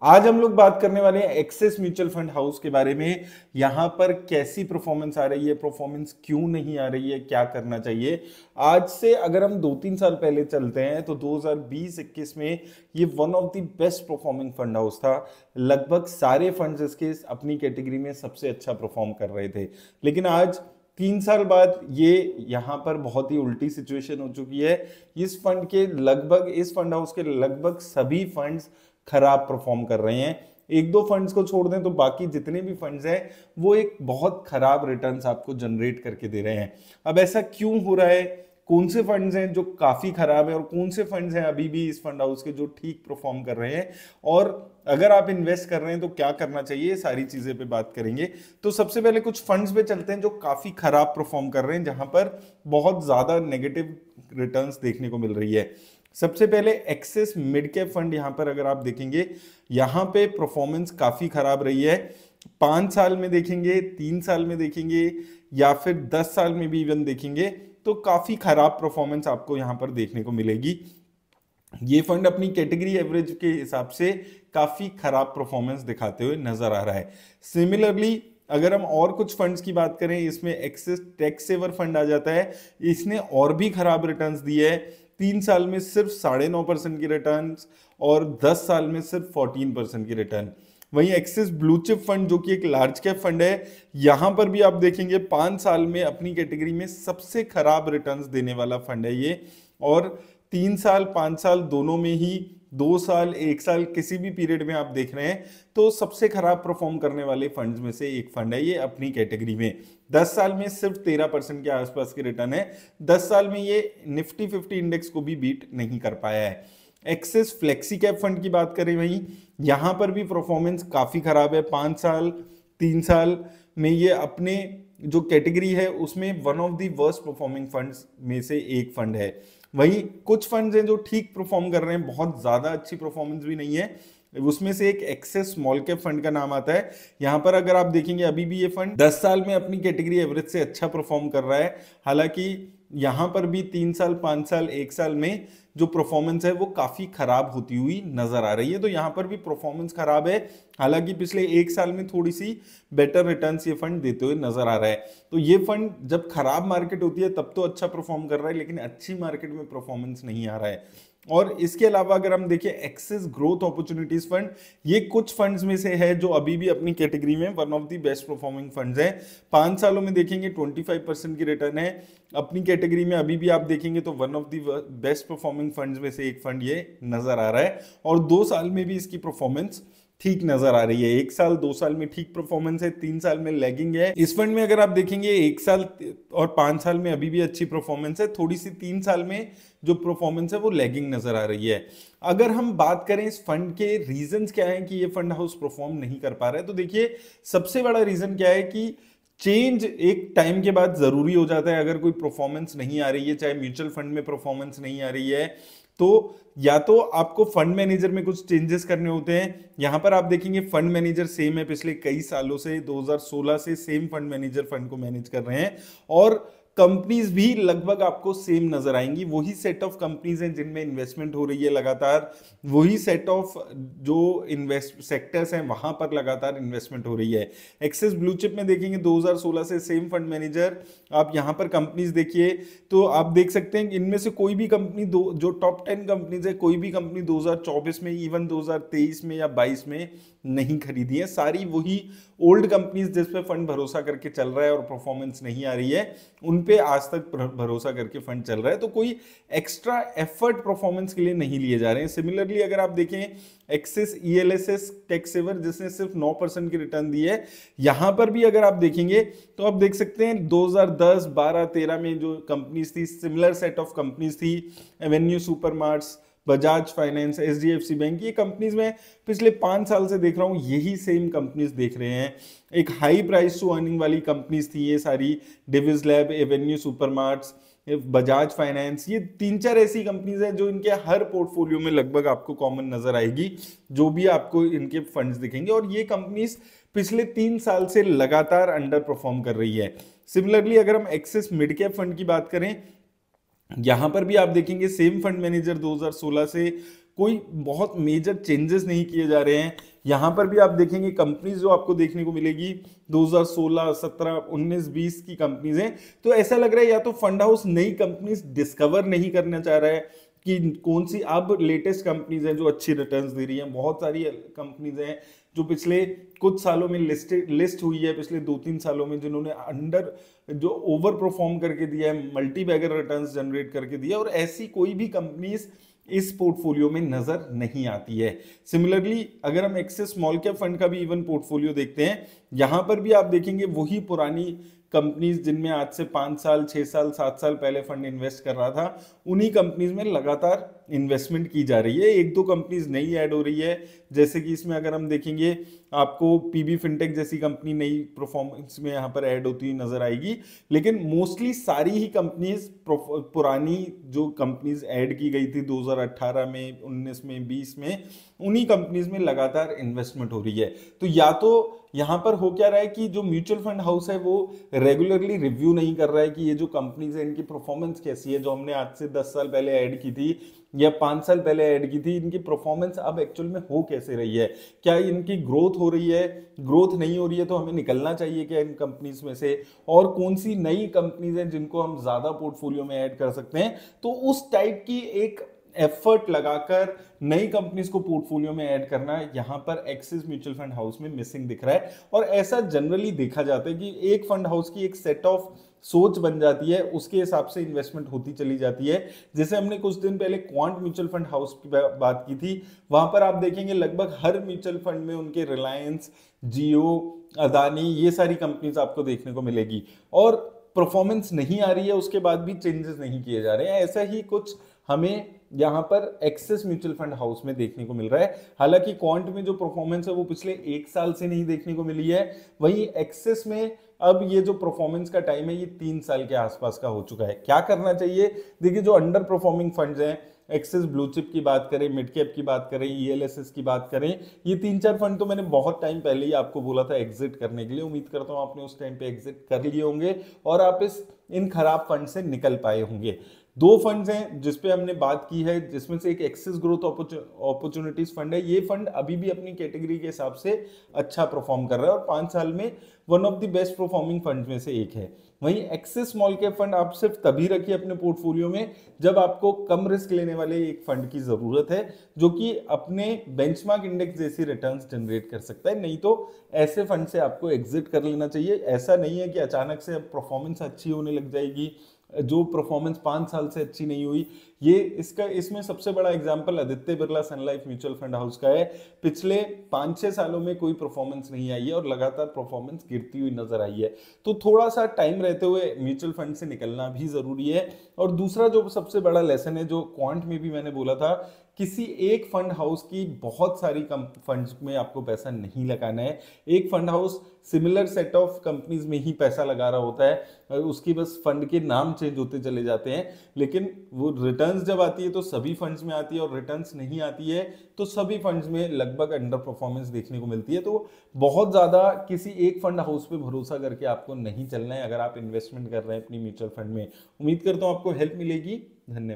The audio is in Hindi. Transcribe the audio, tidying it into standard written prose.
आज हम लोग बात करने वाले हैं एक्सिस म्यूचुअल फंड हाउस के बारे में। यहाँ पर कैसी परफॉर्मेंस आ रही है, परफॉर्मेंस क्यों नहीं आ रही है, क्या करना चाहिए। आज से अगर हम 2-3 साल पहले चलते हैं तो 2020-21 में ये one of the best performing fund house था। लगभग सारे फंड्स इसके अपनी कैटेगरी में सबसे अच्छा परफॉर्म कर रहे थे। लेकिन आज 3 साल बाद ये यहाँ पर बहुत ही उल्टी सिचुएशन हो चुकी है। इस फंड हाउस के लगभग सभी फंड्स खराब परफॉर्म कर रहे हैं। एक दो फंड्स को छोड़ दें तो बाकी जितने भी फंड्स हैं वो एक बहुत खराब रिटर्न्स आपको जनरेट करके दे रहे हैं। अब ऐसा क्यों हो रहा है, कौन से फंड्स हैं जो काफी खराब है और कौन से फंड्स हैं अभी भी इस फंड हाउस के जो ठीक परफॉर्म कर रहे हैं, और अगर आप इन्वेस्ट कर रहे हैं तो क्या करना चाहिए, सारी चीजें पे बात करेंगे। तो सबसे पहले कुछ फंड्स पे चलते हैं जो काफी खराब परफॉर्म कर रहे हैं, जहां पर बहुत ज्यादा नेगेटिव रिटर्न्स देखने को मिल रही है। सबसे पहले एक्सिस मिड कैप फंड, यहां पर अगर आप देखेंगे यहां पे परफॉर्मेंस काफी खराब रही है। 5 साल में देखेंगे, 3 साल में देखेंगे या फिर 10 साल में भी इवन देखेंगे तो काफी खराब परफॉर्मेंस आपको यहां पर देखने को मिलेगी। ये फंड अपनी कैटेगरी एवरेज के हिसाब से काफी खराब परफॉर्मेंस दिखाते हुए नजर आ रहा है। सिमिलरली अगर हम और कुछ फंड्स की बात करें, इसमें एक्सिस टैक्स सेवर फंड आ जाता है। इसने और भी खराब रिटर्न्स दिए है। 3 साल में सिर्फ 9.5% की रिटर्न और 10 साल में सिर्फ 14% की रिटर्न। वहीं एक्सिस ब्लू चिप फंड जो कि एक लार्ज कैप फंड है, यहां पर भी आप देखेंगे 5 साल में अपनी कैटेगरी में सबसे खराब रिटर्न्स देने वाला फंड है ये। और 3 साल 5 साल दोनों में ही, 2 साल 1 साल किसी भी पीरियड में आप देख रहे हैं तो सबसे खराब परफॉर्म करने वाले फंड्स में से एक फंड है ये अपनी कैटेगरी में। 10 साल में सिर्फ 13% के आसपास की रिटर्न है। 10 साल में ये निफ्टी 50 इंडेक्स को भी बीट नहीं कर पाया है। एक्सिस फ्लेक्सी कैप फंड की बात करें, वहीं यहां पर भी परफॉर्मेंस काफी खराब है। 5 साल 3 साल में ये अपने जो कैटेगरी है उसमें one of the worst performing funds में से एक फंड है। वहीं कुछ फंड्स हैं जो ठीक परफॉर्म कर रहे हैं, बहुत ज्यादा अच्छी परफॉर्मेंस भी नहीं है। उसमें से एक एक्सेस स्मॉल कैप फंड का नाम आता है। यहां पर अगर आप देखेंगे अभी भी ये फंड 10 साल में अपनी कैटेगरी एवरेज से अच्छा परफॉर्म कर रहा है। हालांकि यहां पर भी 3 साल 5 साल 1 साल में जो परफॉर्मेंस है वो काफी खराब होती हुई नजर आ रही है। तो यहां पर भी परफॉर्मेंस खराब है। हालांकि पिछले 1 साल में थोड़ी सी बेटर रिटर्न्स ये फंड देते हुए नजर आ रहा है। तो ये फंड जब खराब मार्केट होती है तब तो अच्छा परफॉर्म कर रहा है, लेकिन अच्छी मार्केट में परफॉर्मेंस नहीं आ रहा है। और इसके अलावा अगर हम देखें एक्सिस ग्रोथ अपॉर्चुनिटीज फंड, ये कुछ फंड्स में से है जो अभी भी अपनी कैटेगरी में one of the best performing funds हैं। 5 सालों में देखेंगे 25% की रिटर्न है। अपनी कैटेगरी में अभी भी आप देखेंगे तो one of the best performing funds में से एक फंड ये नजर आ रहा है। और 2 साल में भी इसकी परफॉर्मेंस ठीक नजर आ रही है। 1 साल 2 साल में ठीक परफॉर्मेंस है, 3 साल में लैगिंग है। इस फंड में अगर आप देखेंगे 1 साल और 5 साल में अभी भी अच्छी परफॉर्मेंस है, थोड़ी सी 3 साल में जो परफॉर्मेंस है वो लैगिंग नजर आ रही है। अगर हम बात करें इस फंड के रीजंस क्या है कि ये फंड हाउस परफॉर्म नहीं कर पा रहा है, तो देखिए सबसे बड़ा रीजन क्या है कि चेंज एक टाइम के बाद जरूरी हो जाता है। अगर कोई परफॉर्मेंस नहीं आ रही है, चाहे म्यूचुअल फंड में परफॉर्मेंस नहीं आ रही है, तो या तो आपको फंड मैनेजर में कुछ चेंजेस करने होते हैं। यहां पर आप देखेंगे फंड मैनेजर सेम है, पिछले कई सालों से 2016 से सेम फंड मैनेजर फंड को मैनेज कर रहे हैं। और कंपनीज भी लगभग आपको सेम नजर आएंगी। वही सेट ऑफ कंपनीज हैं जिनमें इन्वेस्टमेंट हो रही है लगातार, वही सेट ऑफ जो इन्वेस्ट सेक्टर्स हैं वहां पर लगातार इन्वेस्टमेंट हो रही है। एक्सिस ब्लू चिप में देखेंगे 2016 से सेम फंड मैनेजर। आप यहां पर कंपनीज देखिए तो आप देख सकते हैं इनमें से कोई भी कंपनी जो टॉप 10 कंपनीज है, कोई भी कंपनी 2024 में, इवन 2023 में या 22 में नहीं खरीदी है। सारी वही ओल्ड कंपनीज जिस पे फंड भरोसा करके चल रहा है और परफॉर्मेंस नहीं आ रही है, उन पे आज तक भरोसा करके फंड चल रहा है। तो कोई एक्स्ट्रा एफर्ट परफॉर्मेंस के लिए नहीं लिए जा रहे हैं। सिमिलरली अगर आप देखें एक्सिस ईएलएसएस टैक्स सेवर जिसने सिर्फ 9% की रिटर्न दी है, यहां पर भी अगर आप देखेंगे तो आप देख सकते हैं 2010 12 13 में जो कंपनीज थी, सिमिलर सेट ऑफ कंपनीज थी, Avenue Supermarts, Bajaj finance, HDFC bank, ये कंपनीज में पिछले 5 साल से देख रहा हूं यही सेम कंपनीज देख रहे हैं। एक हाई प्राइस टू अर्निंग वाली कंपनीज थी ये सारी, Divi's lab, Avenue Supermarts, Bajaj finance, ये 3-4 ऐसी कंपनीज हैं जो इनके हर पोर्टफोलियो में लगभग आपको कॉमन नजर आएगी, जो भी आपको इनके फंड्स दिखेंगे। और ये कंपनीज पिछले 3 साल से लगातार अंडर परफॉर्म कर रही है। सिमिलरली अगर हम एक्सिस मिड कैप फंड की बात करें, यहां पर भी आप देखेंगे सेम फंड मैनेजर 2016 से कोई बहुत मेजर चेंजेस नहीं किए जा रहे हैं। यहाँ पर भी आप देखेंगे कंपनीज जो आपको देखने को मिलेगी 2016, 17, 19, 20 की कंपनीज हैं। तो ऐसा लग रहा है या तो फंड हाउस नई कंपनीज डिस्कवर नहीं करना चाह रहा है कि कौन सी अब लेटेस्ट कंपनीज हैं जो अच्छी रिटर्न्स दे रही हैं। बहुत सारी कंपनीज हैं जो पिछले कुछ सालों में लिस्ट हुई है, पिछले 2-3 सालों में, जिन्होंने अंडर जो ओवर परफॉर्म करके दिया है, मल्टी बैगर रिटर्न्स जनरेट करके दिया, और ऐसी कोई भी कंपनीज इस पोर्टफोलियो में नजर नहीं आती है। सिमिलरली अगर हम एक्सेस स्मॉल कैप फंड का भी इवन पोर्टफोलियो देखते हैं, यहां पर भी आप देखेंगे वही पुरानी कंपनीज जिनमें आज से 5 साल, 6 साल, 7 साल पहले फंड इन्वेस्ट कर रहा था, उन्हीं कंपनीज में लगातार इन्वेस्टमेंट की जा रही है। एक दो कंपनीज नई ऐड हो रही है, जैसे कि इसमें अगर हम देखेंगे आपको पीबी फिनटेक जैसी कंपनी नई परफॉर्मेंस में यहाँ पर ऐड होती हुई नजर आएगी, लेकिन मोस्टली सारी ही कंपनीज पुरानी जो कंपनीज ऐड की गई थी 2018 में, 19 में, 20 में, उन्हीं कंपनीज में लगातार इन्वेस्टमेंट हो रही है। तो या तो यहां पर हो क्या रहा है कि जो म्यूचुअल फंड हाउस है वो रेगुलरली रिव्यू नहीं कर रहा है कि ये जो कंपनीज है इनकी परफॉर्मेंस कैसी है, जो हमने आज से 10 साल पहले ऐड की थी या 5 साल पहले ऐड की थी, इनकी परफॉर्मेंस अब एक्चुअल में हो कैसे रही है, क्या इनकी ग्रोथ हो रही है, ग्रोथ नहीं हो रही है तो हमें निकलना चाहिए क्या इन कंपनीज में से, और कौन सी नई कंपनीज हैं जिनको हम ज्यादा पोर्टफोलियो में ऐड कर सकते हैं। तो उस टाइप की एक एफर्ट लगाकर नई कंपनीज को पोर्टफोलियो में ऐड करना यहां पर एक्सिस म्यूचुअल फंड हाउस में मिसिंग दिख रहा है। और ऐसा जनरली देखा जाता है कि एक फंड हाउस की एक सेट ऑफ सोच बन जाती है, उसके हिसाब से इन्वेस्टमेंट होती चली जाती है। जैसे हमने कुछ दिन पहले क्वांट म्यूचुअल फंड हाउस की बात की थी, वहां पर आप देखेंगे लगभग हर म्यूचुअल फंड में उनके रिलायंस, जियो, अदानी, ये सारी कंपनीज आपको देखने को मिलेगी, और परफॉर्मेंस नहीं आ रही है, उसके बाद भी चेंजेस नहीं किए जा रहे हैं। ऐसा ही कुछ हमें यहां पर एक्सिस म्यूचुअल फंड हाउस में देखने को मिल रहा है। हालांकि क्वांट में जो परफॉर्मेंस है वो पिछले 1 साल से नहीं देखने को मिली है, वहीं एक्सिस में अब ये जो परफॉर्मेंस का टाइम है ये 3 साल के आसपास का हो चुका है। क्या करना चाहिए? देखिए, जो अंडर परफॉर्मिंग फंड्स हैं, एक्सिस ब्लू चिप की बात करें, मिड कैप की बात करें, ईएलएसएस की बात करें, ये 3-4 फंड तो मैंने बहुत टाइम पहले ही आपको बोला था एग्जिट करने के लिए। उम्मीद करता हूं आपने उस टाइम पे एग्जिट कर लिए होंगे और आप इन खराब फंड से निकल पाए होंगे। 2 फंड्स हैं जिसपे हमने बात की है, जिसमें से एक एक्सिस ग्रोथ अपॉर्चुनिटीज फंड है। ये फंड अभी भी अपनी कैटेगरी के हिसाब से अच्छा परफॉर्म कर रहा है और 5 साल में one of the best performing fund में से एक है। वहीं एक्सिस स्मॉल कैप फंड आप सिर्फ तभी रखिए अपने पोर्टफोलियो में जब आपको कम रिस्क लेने वाले एक फंड की जरूरत है, जो कि अपने बेंचमार्क इंडेक्स जैसी रिटर्न्स जनरेट कर सकता है। नहीं तो ऐसे फंड से आपको एग्जिट कर लेना चाहिए। ऐसा नहीं है कि अचानक से अब परफॉर्मेंस अच्छी होने लग जाएगी, जो परफॉर्मेंस 5 साल से अच्छी नहीं हुई। ये इसमें सबसे बड़ा एग्जांपल आदित्य बिरला सन लाइफ म्यूचुअल फंड हाउस का है। पिछले 5-6 सालों में कोई परफॉर्मेंस नहीं आई है और लगातार परफॉर्मेंस गिरती हुई नजर आई है। तो थोड़ा सा टाइम रहते हुए म्यूचुअल फंड से निकलना भी जरूरी है। और दूसरा जो सबसे बड़ा लेसन है, जो क्वांट में भी मैंने बोला था, किसी एक फंड हाउस की बहुत सारी फंड्स में आपको पैसा नहीं लगाना है। एक fund house similar set of companies में ही पैसा लगा रहा होता है, उसकी बस फंड के नाम चेंज होते चले जाते हैं, लेकिन वो रिटर्न्स जब आती है तो सभी फंड्स में आती है और रिटर्न्स नहीं आती है तो सभी फंड्स में लगभग अंडर परफॉर्मेंस देखने को मिलती है। तो बहुत ज्यादा किसी एक फंड हाउस पे भरोसा करके आपको नहीं चलना है अगर आप इन्वेस्टमेंट कर रहे हैं अपनी म्यूचुअल फंड में। उम्मीद करता हूं आपको हेल्प मिलेगी। धन्यवाद।